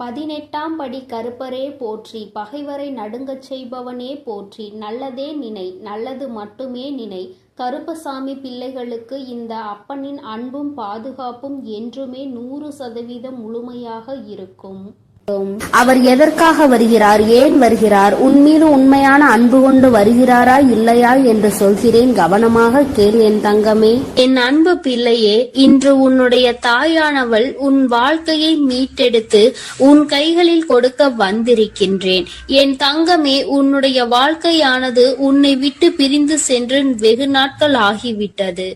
18ஆம் படி கருப்பரே போற்றி, பகைவரை நடுங்கச் செய்பவனே போற்றி, நல்லதே நினை, நல்லது மட்டுமே நினை. கருப்பசாமி பிள்ளைகளுக்கு இந்த அப்பனின் அன்பும் பாதுகாப்பும் என்றுமே 100% முழுமையாக இருக்கும். அவர் எதற்காக வருகிறார், ஏன் வருகிறார், உன்மீது உண்மையான அன்பு கொண்டு வருகிறாரா இல்லையா என்று சொல்கிறேன், கவனமாக கேள் என் தங்கமே. என் அன்பு பிள்ளையே, இன்று உன்னுடைய தாயானவள் உன் வாழ்க்கையை மீட்டெடுத்து உன் கைகளில் கொடுக்க வந்திருக்கின்றேன். என் தங்கமே, உன்னுடைய வாழ்க்கையானது உன்னை விட்டு பிரிந்து சென்று வெகு நாட்கள் ஆகிவிட்டது.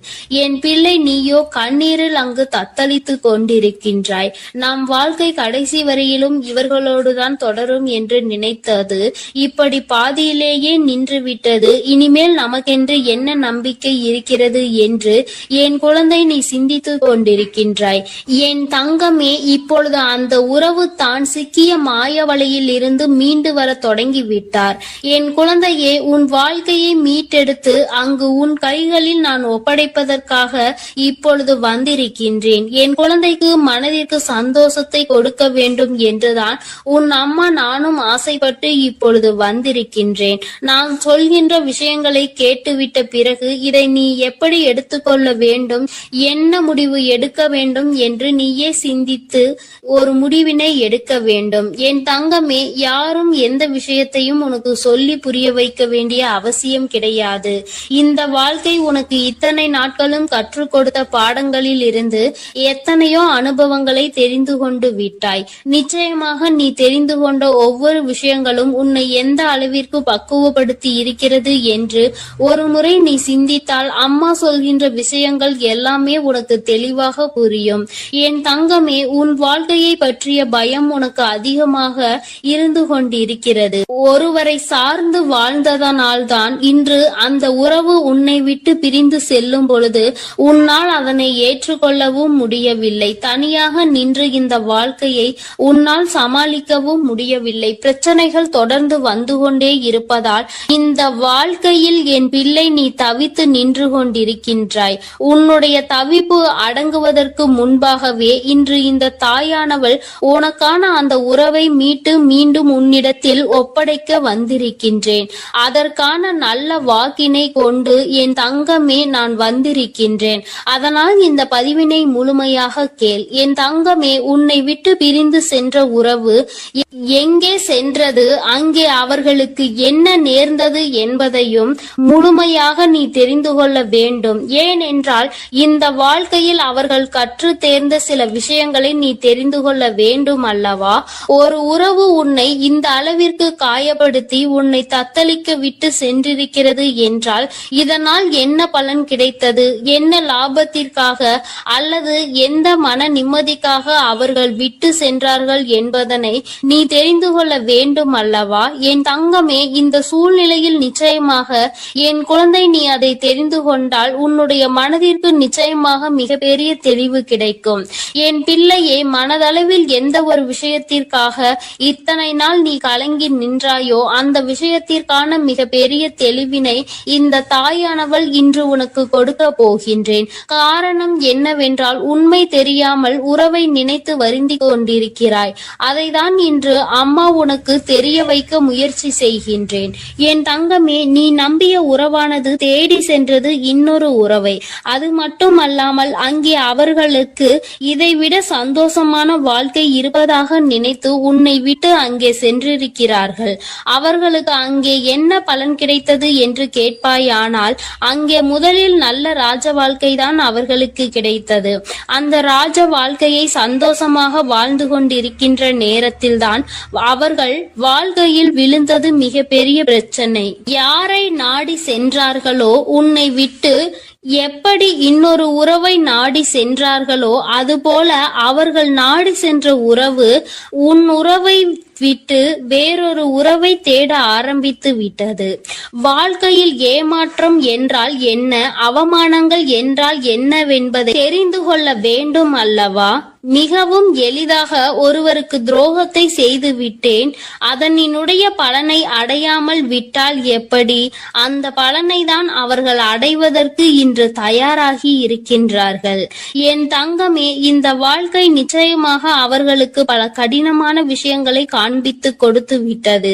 என் பிள்ளை, நீயோ கண்ணீரில் அங்கு தத்தளித்து கொண்டிருக்கின்றாய். நம் வாழ்க்கை கடைசி வரையிலும் இவர்களோடுதான் தொடரும் என்று நினைத்தது இப்படி பாதியிலேயே நின்றுவிட்டது. இனிமேல் நமக்கென்று என்ன நம்பிக்கை இருக்கிறது என்று என் குழந்தை நீ சிந்தித்து கொண்டிருக்கின்றாய். என் தங்கமே, இப்பொழுது அந்த உறவு தான் சிக்கிய மாய வலையில் இருந்து மீண்டு வர தொடங்கிவிட்டார். என் குழந்தையே, உன் வாழ்க்கையை மீட்டெடுத்து அங்கு உன் கைகளில் நான் ஒப்படைப்பதற்காக இப்பொழுது வந்திருக்கின்றேன். என் குழந்தைக்கு மனதிற்கு சந்தோஷத்தை கொடுக்க வேண்டும் என்றுதான் உன் அம்மா நானும் ஆசைப்பட்டு இப்பொழுது வந்திருக்கின்றேன். நான் சொல்கின்ற விஷயங்களை கேட்டுவிட்ட பிறகு இதை நீ எப்படி எடுத்துக்கொள்ள வேண்டும், என்ன முடிவு எடுக்க வேண்டும் என்று நீயே சிந்தித்து ஒரு முடிவினை எடுக்க வேண்டும். என் தங்கமே, யாரும் எந்த விஷயத்தையும் உனக்கு சொல்லி புரிய வைக்க வேண்டிய அவசியம் கிடையாது. இந்த வாழ்க்கை உனக்கு இத்தனை நாட்களும் கற்றுக் கொடுத்த பாடங்களில் இருந்து எத்தனையோ அனுபவங்களை தெரிந்து கொண்டு விட்டாய். நிச்சயமாக நீ தெரிந்து கொண்ட ஒவ்வொரு விஷயங்களும் உன்னை எந்த அளவிற்கு பக்குவப்படுத்தி இருக்கிறது என்று ஒரு முறை நீ சிந்தித்தால் அம்மா சொல்கின்ற விஷயங்கள் எல்லாமே உனக்கு தெளிவாக புரியும். என் தங்கமே, உன் வாழ்க்கையை பற்றிய பயம் உனக்கு அதிகமாக இருந்து கொண்டிருக்கிறது. ஒருவரை சார்ந்து வாழ்ந்ததனால்தான் இன்று அந்த உறவு உன்னை விட்டு பிரிந்து செல்லும் பொழுது உன்னால் அதனை ஏற்றுக்கொள்ளவும் முடியவில்லை. தனியாக நின்று இந்த வாழ்க்கையை உன்னால் சமாளிக்கவும் முடியவில்லை. பிரச்சனைகள் தொடர்ந்து வந்து கொண்டே இருப்பதால் இந்த வாழ்க்கையில் என் பிள்ளை நீ தவித்து நின்று கொண்டிருக்கின்றாய். உன்னுடைய தவிப்பு அடங்குவதற்கு முன்பாகவே இன்று இந்த தாயானவள் உனக்கான அந்த உறவை மீட்டு மீண்டும் உன்னிடத்தில் ஒப்படைக்க வந்திருக்கின்றேன். அதற்கான நல்ல வாக்கினை கொண்டு என் தங்கமே நான் வந்திருக்கின்றேன். அதனால் இந்த பதிவினை முழுமையாக கேள். என் தங்கமே, உன்னை விட்டு பிரிந்து சென்ற உறவு எங்கே சென்றது, அங்கே அவர்களுக்கு என்ன நேர்ந்தது என்பதையும் முழுமையாக நீ தெரிந்து கொள்ள வேண்டும். ஏனென்றால் இந்த வாழ்க்கையில் அவர்கள் கற்று தேர்ந்த சில விஷயங்களை நீ தெரிந்து கொள்ள வேண்டும் அல்லவா? ஒரு உறவு உன்னை இந்த அளவிற்கு காயப்படுத்தி உன்னை தத்தளிக்க விட்டு சென்றிருக்கிறது என்றால் இதனால் என்ன பலன் கிடைத்தது, என்ன லாபத்திற்காக அல்லது எந்த மன நிம்மதிக்காக அவர்கள் விட்டு சென்றார்கள் என்பதனை நீ தெரிந்து கொள்ள வேண்டும் அல்லவா? என் தங்கமே, இந்த சூழ்நிலையில் நிச்சயமாக என் குழந்தை நீ அதை தெரிந்து கொண்டால் உன்னுடைய மனதிற்கு நிச்சயமாக மிகப்பெரிய தெளிவு கிடைக்கும். என் பிள்ளையே, மனதளவில் எந்த ஒரு விஷயத்திற்காக இத்தனை நாள் நீ கலங்கி நின்றாயோ அந்த விஷயத்திற்கான மிகப்பெரிய தெளிவினை இந்த தாயானவள் இன்று உனக்கு கொடுக்க போகின்றேன். காரணம் என்னவென்றால் உண்மை தெரியாமல் உறவை நினைத்து வருந்தி கொண்டிருக்கிறாய். அதைதான் இன்று அம்மா உனக்கு தெரிய வைக்க முயற்சி செய்கின்றேன். என் தங்கமே, நீ நம்பிய உறவானது தேடி சென்றது இன்னொரு உறவை. அது மட்டுமல்லாமல் அங்கே அவர்களுக்கு இதைவிட சந்தோஷமான வாழ்க்கை இருப்பதாக நினைத்து உன்னை விட்டு அங்கே சென்றிருக்கிறார்கள். அவர்களுக்கு அங்கே என்ன பலன் கிடைத்தது என்று கேட்பாயானால் அங்கே முதலில் நல்ல ராஜ வாழ்க்கை தான் அவர்களுக்கு கிடைத்தது. அந்த ராஜ வாழ்க்கையை சந்தோஷமாக வாழ்ந்து கொண்டிருக்கின்ற நேரத்தில் தான் அவர்கள் வாழ்க்கையில் விழுந்தது மிகப்பெரிய பிரச்சனை. யாரை நாடி சென்றார்களோ, உன்னை விட்டு எப்படி இன்னொரு உறவை நாடி சென்றார்களோ அதுபோல அவர்கள் நாடி சென்ற உறவு உன் உறவை விட்டு வேறொரு உறவை தேட ஆரம்பித்து விட்டது. வாழ்க்கையில் ஏமாற்றம் என்றால் என்ன, அவமானங்கள் என்றால் என்னவென்பதை தெரிந்து கொள்ள வேண்டும் அல்லவா? மிகவும் எளிதாக ஒருவருக்கு துரோகத்தை செய்து விட்டேன், அதனினுடைய பலனை அடையாமல் விட்டால் எப்படி? அந்த பலனை தான் அவர்கள் அடைவதற்கு இன்று என்று தயாராகி இருக்கின்றார்கள். என் தங்கமே, இந்த வாழ்க்கை நிச்சயமாக அவர்களுக்கு பல கடினமான விஷயங்களை காண்பித்து கொடுத்து விட்டது.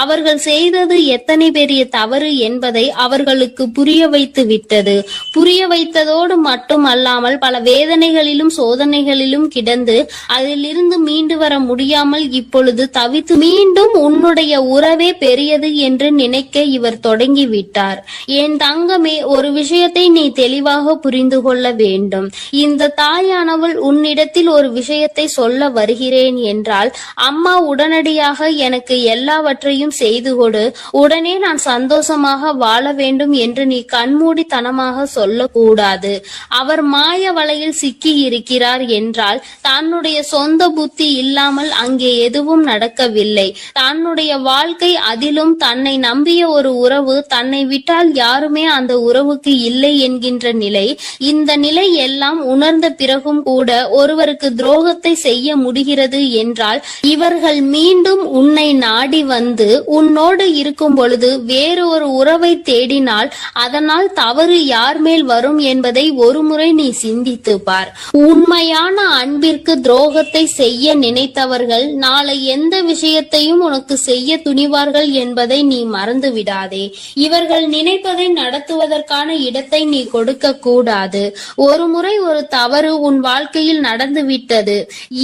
அவர்கள் செய்தது எத்தனை பெரிய தவறு என்பதை அவர்களுக்கு புரிய வைத்து விட்டது. புரிய வைத்ததோடு மட்டுமல்லாமல் பல வேதனைகளிலும் சோதனைகளிலும் கிடந்து அதிலிருந்து மீண்டு வர முடியாமல் இப்பொழுது தவித்து மீண்டும் உன்னுடைய உறவே பெரியது என்று நினைக்க இவர் தொடங்கிவிட்டார். என் தங்கமே, ஒரு விஷயத்தை நீ தெளிவாக புரிந்து கொள்ள வேண்டும். இந்த தாயானவள் உன்னிடத்தில் ஒரு விஷயத்தை சொல்ல வருகிறேன் என்றால், அம்மா உடனடியாக எனக்கு எல்லாவற்றையும் செய்து கொடு, உடனே நான் சந்தோஷமாக வாழ வேண்டும் என்று நீ கண்மூடித்தனமாக சொல்லக்கூடாது. அவர் மாய வலையில் சிக்கி இருக்கிறார் என்றால் தன்னுடைய சொந்த புத்தி இல்லாமல் அங்கே எதுவும் நடக்கவில்லை. தன்னுடைய வாழ்க்கை, அதிலும் தன்னை நம்பிய ஒரு உறவு, தன்னை விட்டால் யாருமே அந்த உறவுக்கு இல்லை என்கின்ற நிலை, இந்த நிலை எல்லாம் உணர்ந்த பிறகும் கூட ஒருவருக்கு துரோகத்தை செய்ய முடிகிறது என்றால், இவர்கள் மீண்டும் உன்னை நாடி வந்து உன்னோடு இருக்கும் பொழுது வேறு ஒரு உறவை தேடினால் அதனால் தவறு யார் மேல் வரும் என்பதை ஒருமுறை நீ சிந்தித்து பார். உண்மையான அன்பிற்கு துரோகத்தை செய்ய நினைத்தவர்கள் நாளை எந்த விஷயத்தையும் உனக்கு செய்ய துணிவார்கள் என்பதை நீ மறந்து விடாதே. இவர்கள் நினைப்பதை நடத்துவதற்கான இடத்தை நீ கொடுக்க கூடாது. ஒரு முறை ஒரு தவறு உன் வாழ்க்கையில் நடந்து விட்டது.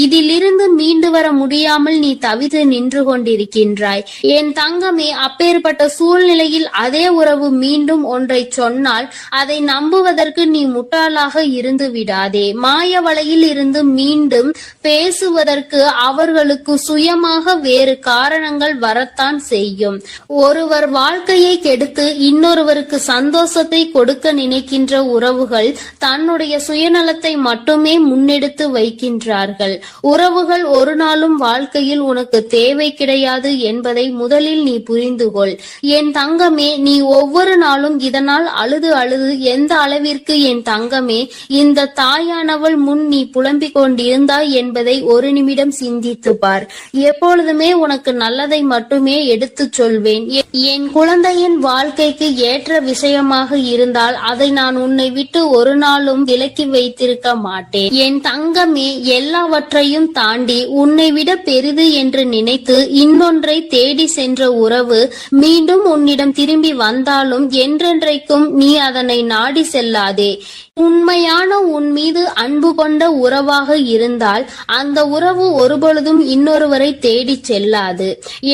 இதிலிருந்து மீண்டு வர முடியாமல் நீ தவித்து நின்று கொண்டிருக்கின்றாய். என் தங்கமே, அப்பேற்பட்ட சூழ்நிலையில் அதே உறவு மீண்டும் ஒன்றை சொன்னால் அதை நம்புவதற்கு நீ முட்டாளாக இருந்து விடாதே. மாய வலையில் இருந்து மீண்டும் பேசுவதற்கு அவர்களுக்கு சுயமாக வேறு காரணங்கள் வரத்தான் செய்யும். ஒருவர் வாழ்க்கையை கெடுத்து இன்னொருவருக்கு சந்தோஷத்தை கொடுக்க நினைக்கின்ற உறவுகள் தன்னுடைய சுயநலத்தை மட்டுமே முன்னெடுத்து வைக்கின்றார்கள். உறவுகள் ஒரு நாளும் வாழ்க்கையில் உனக்கு தேவை கிடையாது என்பதை முதலில் நீ புரிந்து கொள். என் தங்கமே, நீ ஒவ்வொரு நாளும் இதனால் அழுது அழுது எந்த அளவிற்கு என் தங்கமே இந்த தாயானவள் முன் நீ புலம்பிக் கொண்டிருந்தாய் என்பதை ஒரு நிமிடம் சிந்தித்து பார். எப்பொழுதுமே உனக்கு நல்லதை மட்டுமே எடுத்து சொல்வேன். என் குழந்தையின் வாழ்க்கைக்கு ஏற்ற விஷயமாக இருந்தால் அதை நான் உன்னை விட்டு ஒரு நாளும் விலக்கி வைத்திருக்க மாட்டேன். என் தங்கமே, எல்லாவற்றையும் தாண்டி உன்னை விட பெரிது என்று நினைத்து இன்னொன்றை தேடி சென்ற உறவு மீண்டும் உன்னிடம் திரும்பி வந்தாலும் என்றென்றைக்கும் நீ அதனை நாடி செல்லாதே. உண்மையான உன் மீது அன்பு கொண்ட உறவாக இருந்தால் அந்த உறவு ஒருபொழுதும் இன்னொருவரை தேடி செல்லாது.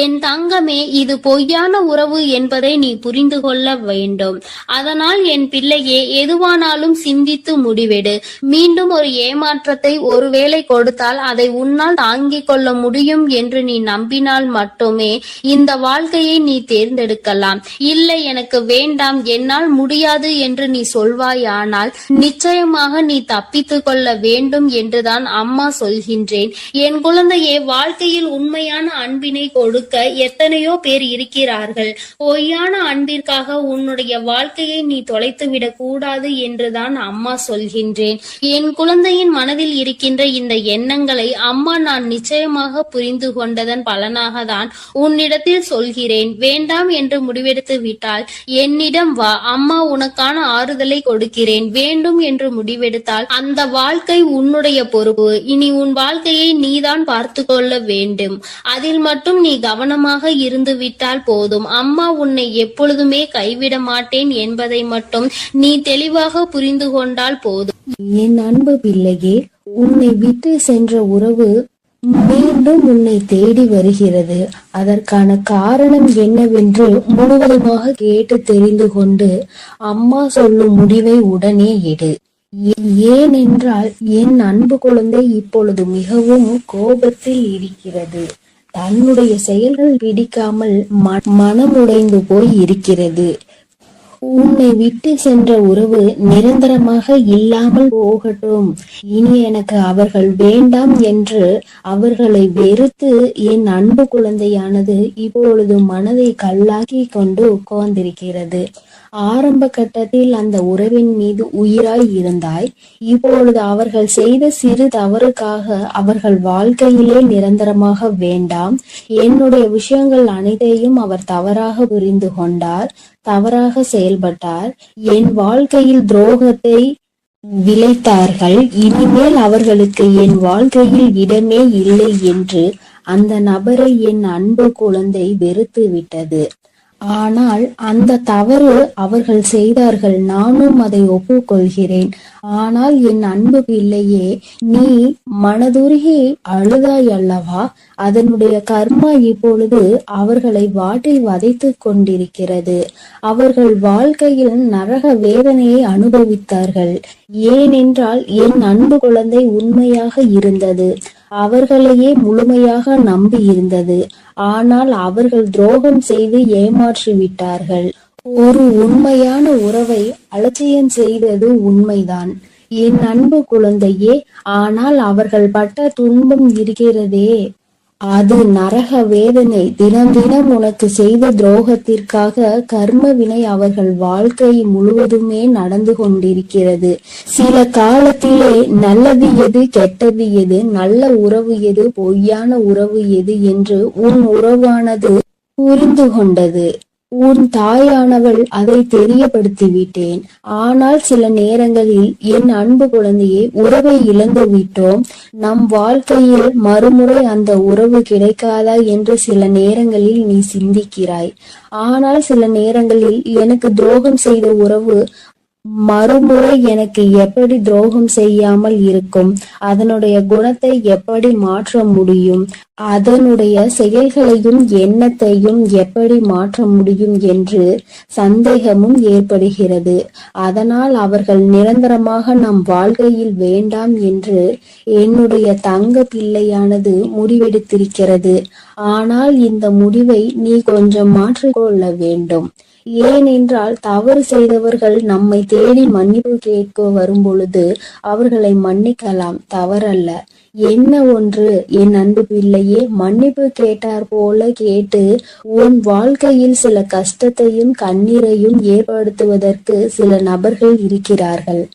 என் தங்கமே, இது பொய்யான உறவு என்பதை நீ புரிந்து கொள்ள வேண்டும். அதனால் என் பிள்ளையே, எதுவானாலும் சிந்தித்து முடிவெடு. மீண்டும் ஒரு ஏமாற்றத்தை ஒருவேளை கொடுத்தால் அதை உன்னால் தாங்கிக் கொள்ள முடியும் என்று நீ நம்பினால் மட்டுமே இந்த வாழ்க்கையை நீ தேர்ந்தெடுக்கலாம். இல்லை, எனக்கு வேண்டாம், என்னால் முடியாது என்று நீ சொல்வாயானால் நிச்சயமாக நீ தப்பித்து கொள்ள வேண்டும் என்றுதான் அம்மா சொல்கின்றேன். என் குழந்தையே, வாழ்க்கையில் உண்மையான அன்பினை கொடுக்க எத்தனையோ பேர் இருக்கிறார்கள். பொய்யான அன்பிற்காக உன்னுடைய வாழ்க்கையை நீ தொலைத்துவிடக் கூடாது என்றுதான் அம்மா சொல்கின்றேன். என் குழந்தையின் மனதில் இருக்கின்ற இந்த எண்ணங்களை அம்மா நான் நிச்சயமாக புரிந்து கொண்டதன் பலனாக தான் உன்னிடத்தில் சொல்கிறேன். வேண்டாம் என்று முடிவெடுத்து விட்டால் என்னிடம் வா, அம்மா உனக்கான ஆறுதலை கொடுக்கிறேன். வேண்டும் என்று முடிவெடுத்தால் அந்த வாழ்க்கை உன்னுடைய பொறுப்பு. இனி உன் வாழ்க்கையை நீதான் பார்த்து கொள்ள வேண்டும். அதில் மட்டும் நீ கவனமாக இருந்து விட்டால் போதும். அம்மா உன்னை எப்பொழுதுமே கைவிட மாட்டேன் என்பதை மட்டும் நீ தெளிவாக புரிந்து கொண்டால் போதும். என் அன்பு பிள்ளையே, உன்னை விட்டு சென்ற உறவு மீண்டும் உன்னை தேடி வருகிறது. அதற்கான காரணம் என்னவென்று முழுவதுமாக கேட்டு தெரிந்து கொண்டு அம்மா சொல்லும் முடிவை உடனே எடு. ஏனென்றால் என் அன்பு குழந்தை இப்பொழுது மிகவும் கோபத்தில் இருக்கிறது. தன்னுடைய செயல்கள் பிடிக்காமல் மனமுடைந்து போய் இருக்கிறது. உன்னை விட்டு சென்ற உறவு நிரந்தரமாக இல்லாமல் போகட்டும். இனி எனக்கு அவர்கள் வேண்டாம் என்று அவர்களை வெறுத்து என் அன்பு குழந்தையானது இப்பொழுது மனதை கல்லாக்கி கொண்டு உட்கார்ந்திருக்கிறது. ஆரம்ப கட்டத்தில் அந்த உறவின் மீது உயிராய் இருந்தாய். இப்பொழுது அவர்கள் செய்த சிறு தவறுக்காக அவர்கள் வாழ்க்கையிலே நிரந்தரமாக வேண்டாம். என்னுடைய விஷயங்கள் அனைத்தையும் அவர் தவறாக புரிந்து கொண்டார், தவறாக செயல்பட்டார், என் வாழ்க்கையில் துரோகத்தை விளைத்தார்கள். இனிமேல் அவர்களுக்கு என் வாழ்க்கையில் இடமே இல்லை என்று அந்த நபரை என் அன்பு குழந்தை வெறுத்து விட்டது. ஆனால் அந்த தவறு அவர்கள் செய்தார்கள், நானும் அதை ஒப்புக்கொள்கிறேன். ஆனால் என் அன்பு பிள்ளையே, நீ மனதுருகி அழுதாய் அல்லவா? அதனுடைய கர்மா இப்பொழுது அவர்களை வாட்டி வதைத்து கொண்டிருக்கிறது. அவர்கள் வாழ்க்கையில் நரக வேதனையை அனுபவித்தார்கள். ஏனென்றால் என் அன்பு குழந்தை உண்மையாக இருந்தது, அவர்களையே முழுமையாக நம்பி இருந்தது. ஆனால் அவர்கள் துரோகம் செய்து ஏமாற்றி விட்டார்கள். ஒரு உண்மையான உறவை அலட்சியம் செய்தது உண்மைதான் என் அன்பு குழந்தையே. ஆனால் அவர்கள் பட்ட துன்பம் இருக்கிறதே, அது நரக வேதனை. தினம் தினம் உனக்கு செய்த துரோகத்திற்காக கர்ம வினை அவர்கள் வாழ்க்கை முழுவதுமே நடந்து கொண்டிருக்கிறது. சில காலத்திலே நல்லது எது, கெட்டது எது, நல்ல உறவு எது, பொய்யான உறவு எது என்று உன் உறவானது புரிந்து கொண்டது. உன் தாயானவள் அதை தெரியப்படுத்திவிட்டேன். ஆனால் சில நேரங்களில் என் அன்பு குழந்தையை உறவை இழந்து விட்டோம், நம் வாழ்க்கையில் மறுமுறை அந்த உறவு கிடைக்காதா என்று சில நேரங்களில் நீ சிந்திக்கிறாய். ஆனால் சில நேரங்களில் எனக்கு துரோகம் செய்த உறவு மறுமுறை எனக்கு எப்படி துரோகம் செய்யாமல் இருக்கும், அதனுடைய குணத்தை எப்படி மாற்ற முடியும், அதனுடைய செயல்களையும் எண்ணத்தையும் எப்படி மாற்ற முடியும் என்று சந்தேகமும் ஏற்படுகிறது. அதனால் அவர்கள் நிரந்தரமாக நம் வாழ்க்கையில் வேண்டாம் என்று என்னுடைய தங்க பிள்ளையானது முடிவெடுத்திருக்கிறது. ஆனால் இந்த முடிவை நீ கொஞ்சம் மாற்றிக்கொள்ள வேண்டும். ஏனென்றால் தவறு செய்தவர்கள் நம்மை தேடி மன்னிப்பு கேட்க வரும் பொழுது அவர்களை மன்னிக்கலாம், தவறல்ல. என்ன ஒன்று என் அன்பு பிள்ளையே, மன்னிப்பு கேட்டார் போல கேட்டு உன் வாழ்க்கையில் சில கஷ்டத்தையும் கண்ணீரையும் ஏற்படுத்துவதற்கு சில நபர்கள் இருக்கிறார்கள்.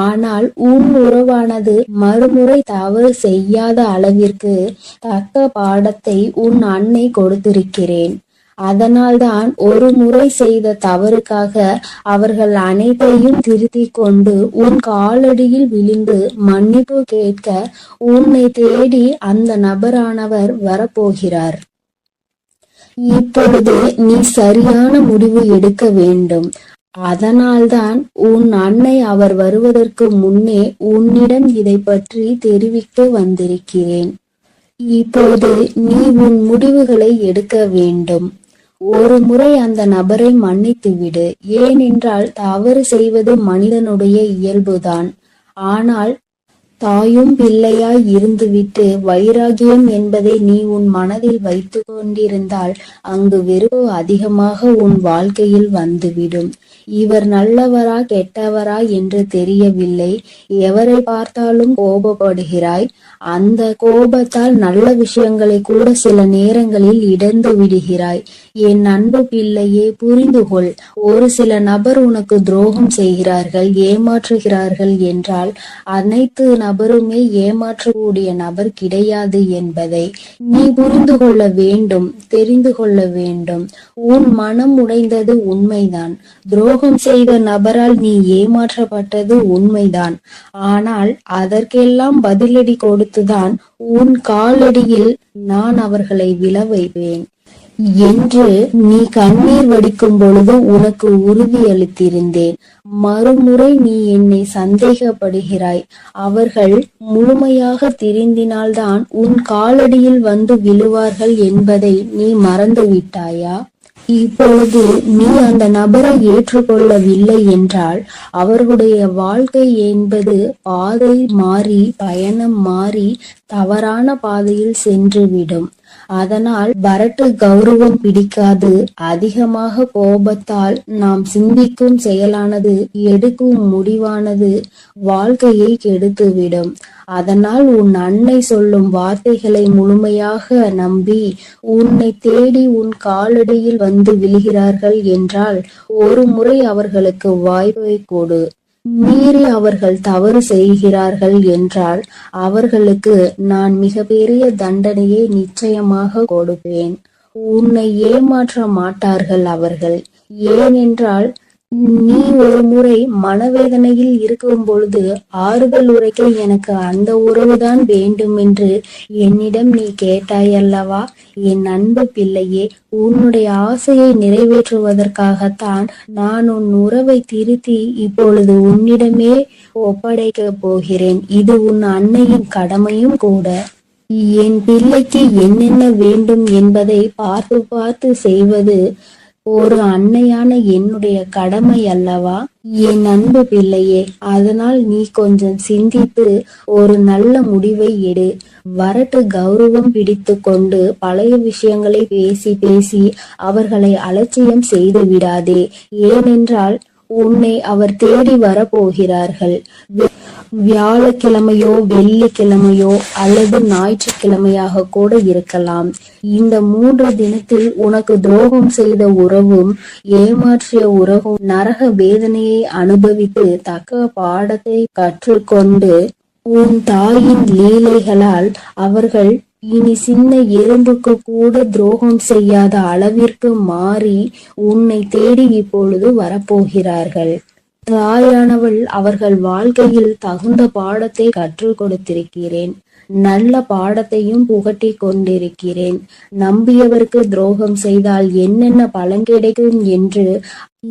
ஆனால் உன் உறவானது மறுமுறை தவறு செய்யாத அளவிற்கு தக்க பாடத்தை உன் அன்னை கொடுத்திருக்கிறேன். அதனால்தான் ஒரு முறை செய்த தவறுக்காக அவர்கள் அனைத்தையும் திருத்திக் கொண்டு உன் காலடியில் விழுந்து மன்னிப்பு கேட்க உன்னை தேடி அந்த நபரானவர் வரப்போகிறார். இப்பொழுது நீ சரியான முடிவு எடுக்க வேண்டும். அதனால்தான் உன் அன்னை அவர் வருவதற்கு முன்னே உன்னிடம் இதை பற்றி தெரிவிக்க வந்திருக்கிறேன். இப்போது நீ உன் முடிவுகளை எடுக்க வேண்டும். ஒரு முறை அந்த நபரை மன்னித்து விடு. ஏனென்றால் தவறு செய்வது மனிதனுடைய இயல்புதான். ஆனால் தாயும் பிள்ளையாய் இருந்துவிட்டு வைராகியம் என்பதை நீ உன் மனதில் வைத்து கொண்டிருந்தால் அங்கு வெறுப்பு அதிகமாக உன் வாழ்க்கையில் வந்துவிடும். இவர் நல்லவரா கெட்டவரா என்று தெரியவில்லை, எவரை பார்த்தாலும் கோபப்படுகிறாய். அந்த கோபத்தால் நல்ல விஷயங்களை கூட சில நேரங்களில் இழந்து விடுகிறாய். என் அன்பு பிள்ளையே, புரிந்து கொள். ஒரு சில நபர் உனக்கு துரோகம் செய்கிறார்கள், ஏமாற்றுகிறார்கள் என்றால் அனைத்து நபருமே ஏமாற்றக்கூடிய நபர் கிடையாது என்பதை நீ புரிந்து கொள்ள வேண்டும், தெரிந்து கொள்ள வேண்டும். உன் மனம் உடைந்தது உண்மைதான். துரோகம் செய்த நபரால் நீ ஏமாற்றப்பட்டது உண்மைதான். ஆனால் அதற்கெல்லாம் பதிலடி கொடுத்துதான் உன் காலடியில் நான் அவர்களை விழ வைப்பேன் என்று நீ கண்ணீர் வடிக்கும் பொழுது உனக்கு உறுதியளித்திருந்தேன். மறுமுறை நீ என்னை சந்தேகப்படுகிறாய். அவர்கள் முழுமையாக திருந்தினால்தான் உன் காலடியில் வந்து விழுவார்கள் என்பதை நீ மறந்து விட்டாயா? இப்பொழுது நீ அந்த நபரை ஏற்றுக்கொள்ளவில்லை என்றால் அவர்களுடைய வாழ்க்கை என்பது பாதை மாறி, பயணம் மாறி தவறான பாதையில் சென்றுவிடும். அதனால் வரட்டு கௌரவம் பிடிக்காது. அதிகமாக கோபத்தால் நாம் சிந்திக்கும் செயலானது, எடுக்கும் முடிவானது வாழ்க்கையை கெடுத்துவிடும். அதனால் உன் அன்னை சொல்லும் வார்த்தைகளை முழுமையாக நம்பி உன்னை தேடி உன் காலடியில் வந்து விழுகிறார்கள் என்றால் ஒரு முறை அவர்களுக்கு வாய்ப்பை கொடு. மீறி அவர்கள் தவறு செய்கிறார்கள் என்றால் அவர்களுக்கு நான் மிகப்பெரிய தண்டனையை நிச்சயமாக கொடுப்பேன். உன்னை ஏமாற்ற மாட்டார்கள் அவர்கள். ஏனென்றால் நீ ஒரு முறை மனவேதனையில் இருக்கும் பொழுது ஆறுதல் உரைக்க எனக்கு அந்த உறவுதான் வேண்டும் என்று என்னிடம் நீ கேட்டாயல்லவா? என் அன்பு பிள்ளையே, உன்னுடைய ஆசையை நிறைவேற்றுவதற்காகத்தான் நான் உன் உறவை திருத்தி இப்பொழுது உன்னிடமே ஒப்படைக்க போகிறேன். இது உன் அன்னையின் கடமையும் கூட. என் பிள்ளைக்கு என்னென்ன வேண்டும் என்பதை பார்த்து பார்த்து செய்வது ஒரு அன்னையான என்னுடைய கடமை அல்லவா? என் அன்பு பிள்ளையே, அதனால் நீ கொஞ்சம் சிந்தித்து ஒரு நல்ல முடிவை எடு. வரட்டு கௌரவம் பிடித்து கொண்டு பழைய விஷயங்களை பேசி பேசி அவர்களை அலட்சியம் செய்து விடாதே. ஏனென்றால் உன்னை அவர் தேடி வரப்போகிறார்கள். வியாழக்கிழமையோ வெள்ளிக்கிழமையோ அல்லது ஞாயிற்றுக்கிழமையாக கூட இருக்கலாம். இந்த 3 தினத்தில் உனக்கு துரோகம் செய்த உறவும் ஏமாற்றிய உறவும் நரக வேதனையை அனுபவித்து தக்க பாடத்தை கற்றுக்கொண்டு உன் தாயின் லீலைகளால் அவர்கள் இனி சின்ன எறும்புக்கு கூட துரோகம் செய்யாத அளவிற்கு மாறி உன்னை தேடி இப்பொழுது வரப்போகிறார்கள். தாயானவள் அவர்கள் வாழ்க்கையில் தகுந்த பாடத்தை கற்றுக் கொடுத்திருக்கிறேன். நல்ல பாடத்தையும் புகட்டி கொண்டிருக்கிறேன். நம்பியவருக்கு துரோகம் செய்தால் என்னென்ன பலன் கிடைக்கும் என்று,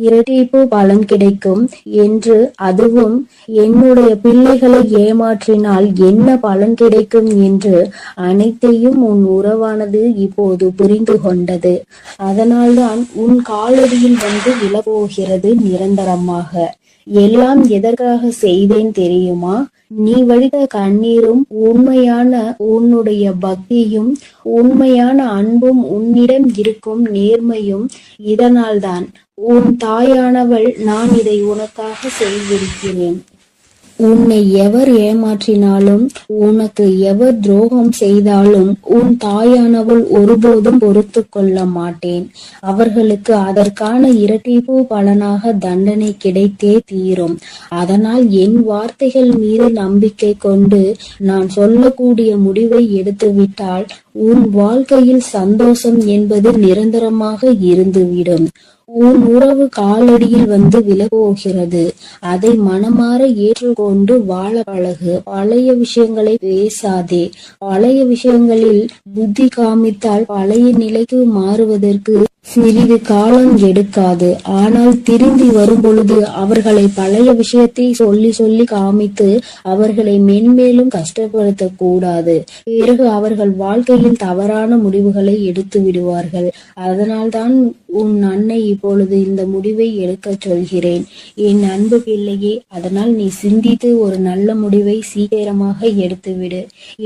இரட்டிப்பு பலன் கிடைக்கும் என்று, அதுவும் என்னுடைய பிள்ளைகளை ஏமாற்றினால் என்ன பலன் கிடைக்கும் என்று அனைத்தையும் உன் உறவானது இப்போது புரிந்து கொண்டது. அதனால்தான் உன் காலடியில் வந்து விழப்போகிறது நிரந்தரமாக. எல்லாம் எதற்காக செய்தேன் தெரியுமா? நீ வடித்த கண்ணீரும் உண்மையான உன்னுடைய பக்தியும் உண்மையான அன்பும் உன்னிடம் இருக்கும் நேர்மையும் இதனால்தான். உன் தாயானவள் நான் இதை உனக்காக செய்திருக்கிறேன். உன்னை எவர் ஏமாற்றினாலும் உனக்கு எவர் துரோகம் செய்தாலும் உன் தாயானவள் ஒருபோதும் பொறுத்து கொள்ள மாட்டேன். அவர்களுக்கு அதற்கான இரட்டிப்பு பலனாக தண்டனை கிடைத்தே தீரும். அதனால் என் வார்த்தைகள் மீது நம்பிக்கை கொண்டு நான் சொல்லக்கூடிய முடிவை எடுத்துவிட்டால் உன் வாழ்க்கையில் சந்தோஷம் என்பது நிரந்தரமாக இருந்துவிடும். உன் உறவு காலடியில் வந்து விழப்போகிறது. அதை மனமாற ஏற்றுக்கொண்டு வாழ பழகு. பழைய விஷயங்களை பேசாதே. பழைய விஷயங்களில் புத்தி காமித்தால் பழைய நிலைக்கு மாறுவதற்கு சிறிது காலம் எடுக்காது. ஆனால் திரும்பி வரும் பொழுது அவர்களை பழைய விஷயத்தை சொல்லி சொல்லி காமித்து அவர்களை மென்மேலும் கஷ்டப்படுத்த கூடாது. பிறகு அவர்கள் வாழ்க்கையில் தவறான முடிவுகளை எடுத்து விடுவார்கள். அதனால்தான் உன் அன்னை இப்பொழுது இந்த முடிவை எடுக்க சொல்கிறேன். என் அன்பு பிள்ளையே, அதனால் நீ சிந்தித்து ஒரு நல்ல முடிவை சீக்கிரமாக எடுத்துவிடு.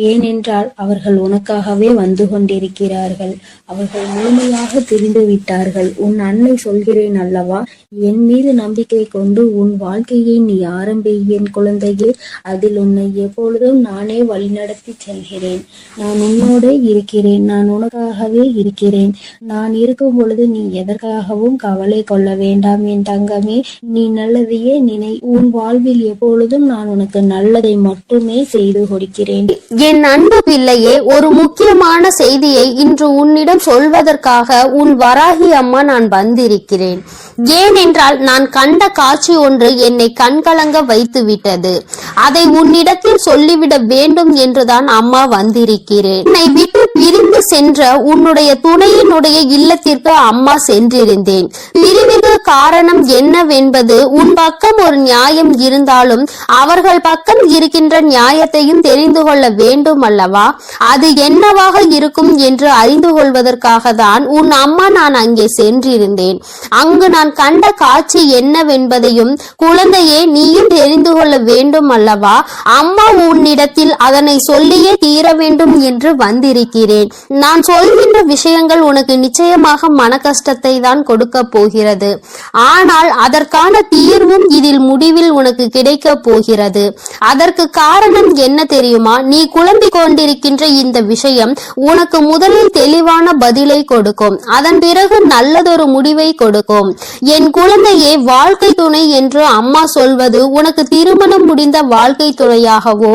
ஏனென்றால் அவர்கள் உனக்காகவே வந்து கொண்டிருக்கிறார்கள். அவர்கள் முழுமையாக தெரிந்து விட்டார்கள். உன் அன்னை சொல்கிறேன் அல்லவா, என் மீது நம்பிக்கை கொண்டு உன் வாழ்க்கையை நீ ஆரம்பி என் குழந்தையே. அதில் உன்னை எப்பொழுதும் நானே வழிநடத்தி செல்கிறேன். நான் உன்னோட இருக்கிறேன். நான் உனக்காகவே இருக்கிறேன். நான் இருக்கும் பொழுது நீ எதற்காகவும் கவலை கொள்ள வேண்டாம் என் தங்கமே. நீ நல்லதையே நினை. உன் வாழ்வில் எப்பொழுதும் நான் உனக்கு நல்லதை மட்டுமே செய்து கொடுக்கிறேன். என் அன்பு பிள்ளையே, ஒரு முக்கியமான செய்தியை இன்று உன்னிடம் சொல்வதற்காக உன் வராகி அம்மா நான் வந்திருக்கிறேன். ஏனென்றால் நான் கண்ட காட்சி ஒன்று என்னை கண்கலங்க வைத்து விட்டது. அதை உன்னிடத்தில் சொல்லிவிட வேண்டும் என்றுதான் அம்மா வந்திருக்கிறேன். என்னை விட்டு பிரிந்து சென்ற உன்னுடைய துணையினுடைய இல்லத்திற்கு அம்மா சென்றிருந்தேன். பிரிவிற்கு காரணம் என்னவென்பது உன் பக்கம் ஒரு நியாயம் இருந்தாலும் அவர்கள் பக்கம் இருக்கின்ற நியாயத்தையும் தெரிந்து கொள்ள வேண்டும் அல்லவா? அது என்னவாக இருக்கும் என்று அறிந்து கொள்வதற்காக தான் உன் அம்மா நான் அங்கே சென்றிருந்தேன். அங்கு நான் நான் கண்ட காட்சி என்னவென்பதையும் குழந்தையே நீயும் தெரிந்து கொள்ள வேண்டும் அல்லவா? அம்மா உன்னிடத்தில் அதனை சொல்லியே தீர வேண்டும் என்று வந்திருக்கிறேன். நான் சொல்கின்ற விஷயங்கள் உனக்கு நிச்சயமாக மன கஷ்டத்தை தான் கொடுக்க போகிறது. ஆனால் அதற்கான தீர்வும் இதில் முடிவில் உனக்கு கிடைக்க போகிறது. அதற்கு காரணம் என்ன தெரியுமா? நீ குழம்பிக் கொண்டிருக்கின்ற இந்த விஷயம் உனக்கு முதலில் தெளிவான பதிலை கொடுக்கும். அதன் பிறகு நல்லதொரு முடிவை கொடுக்கும். என் குழந்தையே, வாழ்க்கை துணை என்று அம்மா சொல்வது உனக்கு திருமணம் முடிந்த வாழ்க்கை துணையாகவோ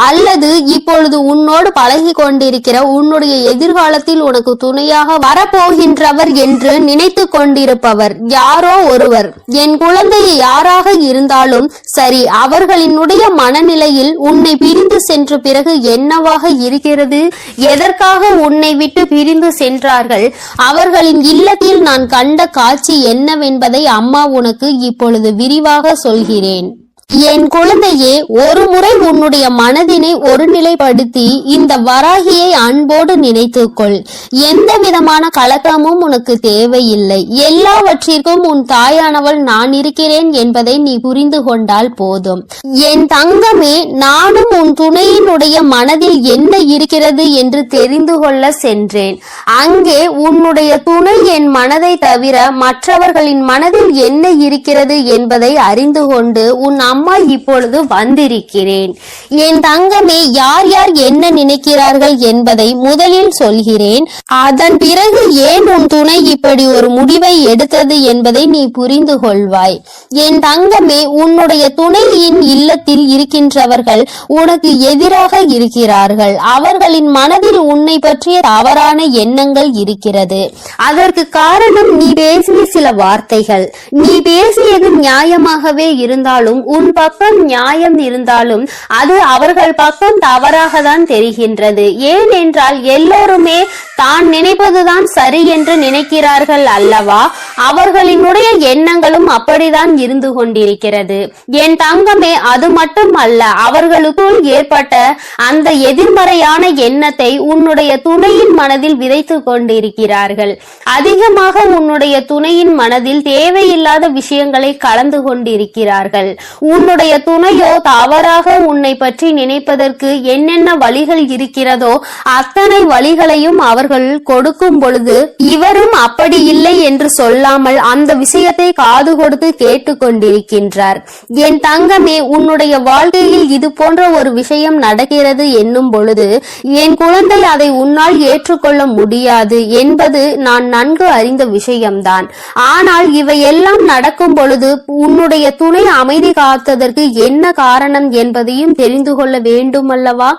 அல்லது இப்பொழுது உன்னோடு பழகி கொண்டிருக்கிற உன்னுடைய எதிர்காலத்தில் உனக்கு துணையாக வரப்போகின்றவர் என்று நினைத்து கொண்டிருப்பவர் யாரோ ஒருவர். என் குழந்தையை யாராக இருந்தாலும் சரி, அவர்களினுடைய மனநிலையில் உன்னை பிரிந்து சென்ற பிறகு என்னவாக இருக்கிறது, எதற்காக உன்னை விட்டு பிரிந்து சென்றார்கள், அவர்களின் இல்லத்தில் நான் கண்ட காட்சி என்னவென்பதை அம்மா உனக்கு இப்பொழுது விரிவாக சொல்கிறேன். என் குழந்தையே, ஒரு முறை உன்னுடைய மனதினை ஒருநிலைப்படுத்தி இந்த வராகியை அன்போடு நினைத்துக்கொள். எந்த விதமான கலக்கமும் உனக்கு தேவையில்லை. எல்லாவற்றிற்கும் உன் தாயானவள் நான் இருக்கிறேன் என்பதை நீ புரிந்து கொண்டால் போதும். என் தங்கமே, நானும் உன் துணையினுடைய மனதில் என்ன இருக்கிறது என்று தெரிந்து கொள்ள சென்றேன். அங்கே உன்னுடைய துணை என் மனதை தவிர மற்றவர்களின் மனதில் என்ன இருக்கிறது என்பதை அறிந்து கொண்டு உன் அம்மா இப்பொழுது வந்திருக்கிறேன். என் தங்கமே, யார் யார் என்ன நினைக்கிறார்கள் என்பதை முதலில் சொல்கிறேன். அதன் பிறகு ஏன் உன் துணை இப்படி ஒரு முடிவை எடுத்தது என்பதை நீ புரிந்து கொள்வாய். என் தங்கமே, உன்னுடைய துணையின் இல்லத்தில் இருக்கின்றவர்கள் உனக்கு எதிராக இருக்கிறார்கள். அவர்களின் மனதில் உன்னை பற்றிய தவறான எண்ணங்கள் இருக்கிறது. அதற்கு காரணம் நீ பேசிய சில வார்த்தைகள். நீ பேசியது நியாயமாகவே இருந்தாலும், உன் பக்கம் நியாயம் இருந்தாலும் அது அவர்கள் பக்கம் தவறாக தான் தெரிகின்றது. ஏனென்றால் எல்லோருமே தான் நினைப்பதுதான் சரி என்று நினைக்கிறார்கள் அல்லவா? அவர்களினுடைய எண்ணங்களும் அப்படிதான் இருந்து கொண்டிருக்கிறது. என் தங்கமே, அது மட்டும் அல்ல, அவர்களுக்குள் ஏற்பட்ட அந்த எதிர்மறையான எண்ணத்தை உன்னுடைய துணையின் மனதில் விதைத்து கொண்டிருக்கிறார்கள். அதிகமாக உன்னுடைய துணையின் மனதில் தேவையில்லாத விஷயங்களை கலந்து கொண்டிருக்கிறார்கள். உன்னுடைய துணையோ தவறாக உன்னை பற்றி நினைப்பதற்கு என்னென்ன வழிகள் இருக்கிறதோ அத்தனை வழிகளையும் அவர்கள் கொடுக்கும் பொழுது இவரும் அப்படி இல்லை என்று சொல்லாமல் அந்த விஷயத்தை காது கொடுத்து கேட்டுக்கொண்டிருக்கின்றார். என் தங்கமே, உன்னுடைய வாழ்க்கையில் இது போன்ற ஒரு விஷயம் நடக்கிறது என்னும் பொழுது என் குழந்தை அதை உன்னால் ஏற்றுக்கொள்ள முடியாது என்பது நான் நன்கு அறிந்த விஷயம்தான். ஆனால் இவையெல்லாம் நடக்கும் பொழுது உன்னுடைய துணை அமைதி காத்ததற்கு என்ன காரணம் என்பதையும் தெரிந்து கொள்ள வேண்டும் அல்லவா?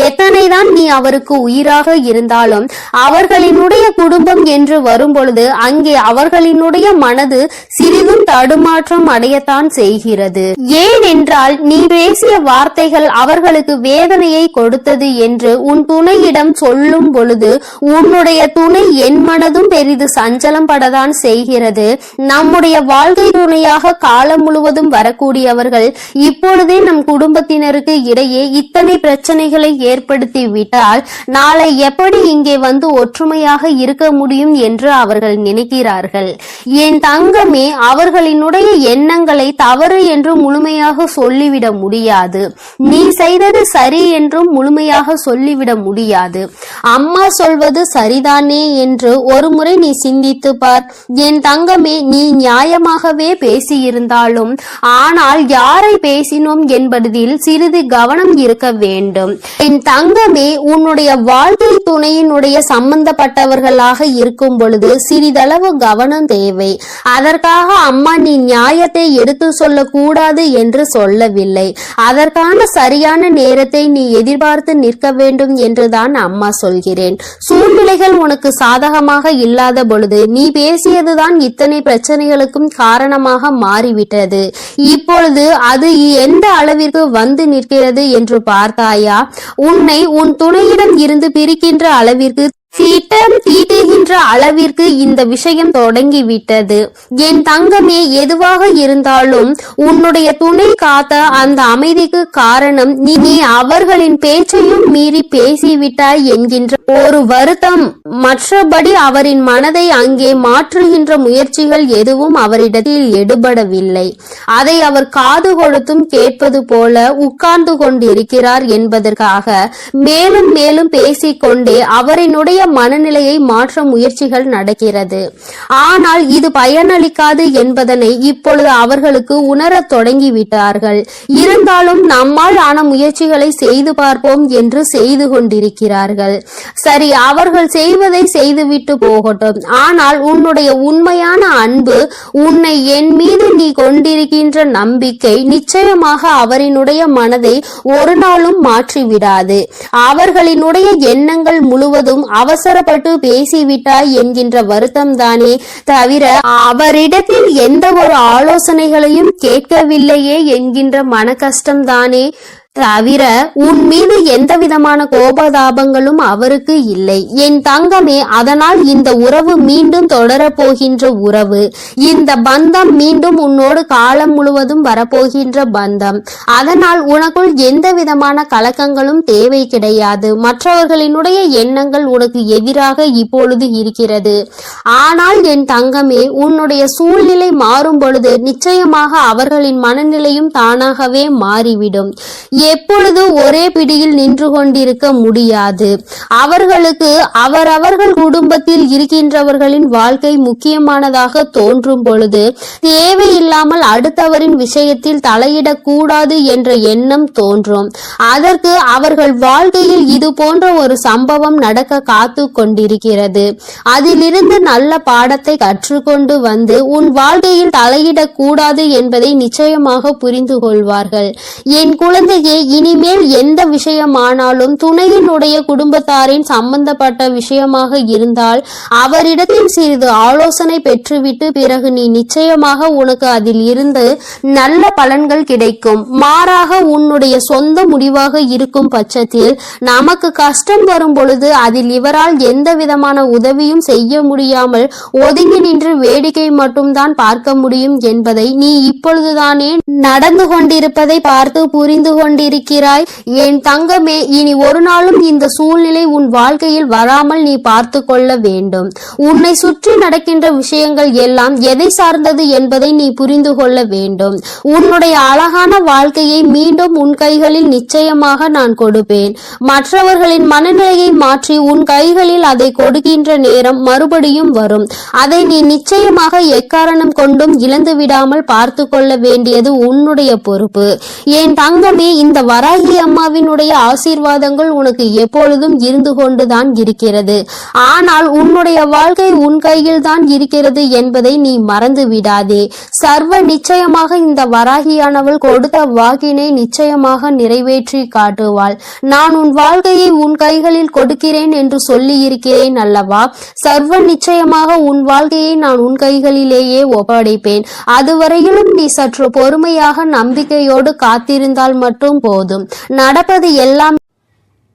எத்தனைதான் நீ அவருக்கு உயிராக இருந்தாலும் அவர்களினுடைய குடும்பம் என்று வரும் பொழுது அங்கே அவர்களினுடைய மனது சிறிதும் தடுமாற்றம் அடையத்தான் செய்கிறது. ஏனென்றால் நீ பேசிய வார்த்தைகள் அவர்களுக்கு வேதனையை கொடுத்தது என்று உன் துணையிடம் சொல்லும் பொழுது உன்னுடைய துணை என் மனதும் பெரிது சஞ்சலம் படத்தான் செய்கிறது. நம்முடைய வாழ்க்கை துணையாக காலம் முழுவதும் வரக்கூடியவர்கள் இப்பொழுதே நம் குடும்பத்தினருக்கு இடையே இத்தனை பிரச்சனைகளை ஏற்படுத்தி விட்டால் நாளை எப்படி இங்கே வந்து ஒற்றுமையாக இருக்க முடியும் என்று அவர்கள் நினைக்கிறார்கள். என் தங்கமே, அவர்களினுடைய எண்ணங்களை தவறு என்று முழுமையாக சொல்லிவிட முடியாது. நீ செய்தது சரி என்றும் முழுமையாக சொல்லிவிட முடியாது. அம்மா சொல்வது சரிதானே என்று ஒரு முறை நீ சிந்தித்து பார். என் தங்கமே, நீ நியாயமாகவே பேசியிருந்தாலும் ஆனால் யாரை பேசினோம் என்பதில் சிறிது கவனம் இருக்க வேண்டும். என் தங்கமே, உன்னுடைய வாழ்க்கை துணையினுடைய சம்பந்தப்பட்டவர்களாக இருக்கும் பொழுது சிறிதளவு கவனம் தேவை. அதற்காக அம்மா நீ நியாயத்தை எடுத்து சொல்ல கூடாது என்று சொல்லவில்லை. அதற்கான சரியான நேரத்தை நீ எதிர்பார்த்து நிற்க வேண்டும் என்றுதான் அம்மா சொல்கிறேன். சூழ்நிலைகள் உனக்கு சாதகமாக இல்லாத பொழுது நீ பேசியதுதான் இத்தனை பிரச்சனைகளுக்கும் காரணமாக மாறிவிட்டது. இப்பொழுது அது எந்த அளவிற்கு வந்து நிற்கிறது என்று பார்த்தாயா? உன்னை உன் துணையிடம் இருந்து பிரிக்கின்ற அளவிற்கு சீட்டம் தீட்டுகின்ற அளவிற்கு இந்த விஷயம் தொடங்கிவிட்டது. என் தங்கமே, எதுவாக இருந்தாலும் உன்னுடைய துணை காத்த அந்த அமைதிக்கு காரணம் நீ அவர்களின் பேச்சையும் மீறி பேசிவிட்டாய் என்கின்ற ஒரு வருத்தம். மற்றபடி அவரின் மனதை அங்கே மாற்றுகின்ற முயற்சிகள் எதுவும் அவரிடத்தில் எடுபடவில்லை. அதை அவர் காது கொடுத்தும் கேட்பது போல உட்கார்ந்து கொண்டிருக்கிறார் என்பதற்காக மேலும் மேலும் பேசிக்கொண்டே அவரினுடைய மனநிலையை மாற்ற முயற்சிகள் நடக்கிறது. ஆனால் இது பயனளிக்காது என்பதனை இப்பொழுது அவர்களுக்கு உணரத் தொடங்கிவிட்டார்கள். இருந்தாலும் நம்மால் ஆன முயற்சிகளை செய்து பார்ப்போம் என்று செய்து கொண்டிருக்கிறார்கள். சரி, அவர்கள் செய்வதை செய்துவிட்டு போகட்டும். ஆனால் உன்னுடைய உண்மையான அன்பு, உன்னை என் மீது நீ கொண்டிருக்கின்ற நம்பிக்கை நிச்சயமாக அவரினுடைய மனதை ஒரு நாளும் மாற்றிவிடாது. அவர்களினுடைய எண்ணங்கள் முழுவதும் அவசரப்பட்டு பேசிவிட்டாய் என்கின்ற வருத்தம் தானே தவிர அவரிடத்தில் எந்த ஒரு ஆலோசனைகளையும் கேட்கவில்லையே என்கின்ற மன கஷ்டம் தானே தவிர உன் மீது எந்த விதமான கோபதாபங்களும் அவருக்கு இல்லை. என் தங்கமே, அதனால் இந்த உறவு மீண்டும் தொடரப்போகின்ற உறவு. இந்த பந்தம் மீண்டும் உன்னோடு காலம் முழுவதும் வரப்போகின்ற பந்தம். அதனால் உனக்குள் எந்த விதமான கலக்கங்களும் தேவை கிடையாது. மற்றவர்களினுடைய எண்ணங்கள் உனக்கு எதிராக இப்பொழுது இருக்கிறது. ஆனால் என் தங்கமே, உன்னுடைய சூழ்நிலை மாறும் பொழுது நிச்சயமாக அவர்களின் மனநிலையும் தானாகவே மாறிவிடும். எப்பொழுது ஒரே பிடியில் நின்று கொண்டிருக்க முடியாது. அவர்களுக்கு அவரவர்கள் குடும்பத்தில் இருக்கின்றவர்களின் வாழ்க்கை முக்கியமானதாக தோன்றும் பொழுது தேவையில்லாமல் அடுத்தவரின் விஷயத்தில் தலையிடக்கூடாது என்ற எண்ணம் தோன்றும். அதற்கு அவர்கள் வாழ்க்கையில் இது போன்ற ஒரு சம்பவம் நடக்க காத்து கொண்டிருக்கிறது. அதிலிருந்து நல்ல பாடத்தை கற்றுக்கொண்டு வந்து உன் வாழ்க்கையில் தலையிடக்கூடாது என்பதை நிச்சயமாக புரிந்து கொள்வார்கள். என் குழந்தையே, இனிமேல் எந்த விஷயமானாலும் துணையினுடைய குடும்பத்தாரின் சம்பந்தப்பட்ட விஷயமாக இருந்தால் அவரிடத்தில் சிறிது ஆலோசனை பெற்றுவிட்டு பிறகு நீ நிச்சயமாக உனக்கு அதில் இருந்து நல்ல பலன்கள் கிடைக்கும். மாறாக உன்னுடைய சொந்த முடிவாக இருக்கும் பட்சத்தில் நமக்கு கஷ்டம் வரும் பொழுது அதில் இவரால் எந்த விதமான உதவியும் செய்ய முடியாமல் ஒதுங்கி நின்று வேடிக்கை மட்டும்தான் பார்க்க முடியும் என்பதை நீ இப்பொழுதுதானே நடந்து கொண்டிருப்பதை பார்த்து புரிந்து கொண்டிருக்கிறாய். என் தங்கமே, இனி ஒரு நாளும் இந்த சூழ்நிலை உன் வாழ்க்கையில் வராமல் நீ பார்த்து கொள்ள வேண்டும். உன்னை சுற்றி நடக்கின்ற விஷயங்கள் எல்லாம் எதை சார்ந்தது என்பதை நீ புரிந்து கொள்ள வேண்டும். உன்னுடைய அழகான வாழ்க்கையை மீண்டும் உன் கைகளில் நிச்சயமாக நான் கொடுப்பேன். மற்றவர்களின் மனநிலையை மாற்றி உன் கைகளில் அதை கொடுக்கின்ற நேரம் மறுபடியும் வரும். அதை நீ நிச்சயமாக எக்காரணம் கொண்டும் இழந்து விடாமல் பார்த்து கொள்ள வேண்டியது உன்னுடைய பொறுப்பு. என் தங்கமே, இந்த வராகி அம்மாவினுடைய ஆசீர்வாதங்கள் உனக்கு எப்பொழுதும் இருந்து கொண்டுதான் இருக்கிறது. ஆனால் உன்னுடைய வாழ்க்கை உன் கையில் தான் இருக்கிறது என்பதை நீ மறந்து விடாதே. சர்வ நிச்சயமாக இந்த வராகியானவள் கொடுத்த வாக்கினை நிச்சயமாக நிறைவேற்றி காட்டுவாள். நான் உன் வாழ்க்கையை உன் கைகளில் கொடுக்கிறேன் என்று சொல்லி இருக்கிறேன் அல்லவா? சர்வ நிச்சயமாக உன் வாழ்க்கையை நான் உன் கைகளிலேயே ஒப்படைப்பேன். அதுவரையிலும் நீ சற்று பொறுமையாக நம்பிக்கையோடு காத்திருந்தால் மட்டும் போதும். நடப்பது எல்லாம்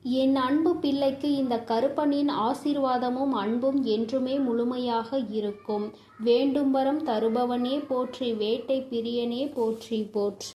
என் அன்பு பிள்ளைக்கு இந்த கருப்பனின் ஆசீர்வாதமும் அன்பும் என்றுமே முழுமையாக இருக்கும். வேண்டும் வரம் தருபவனே போற்றி, வேட்டை பிரியனே போற்றி போற்றி.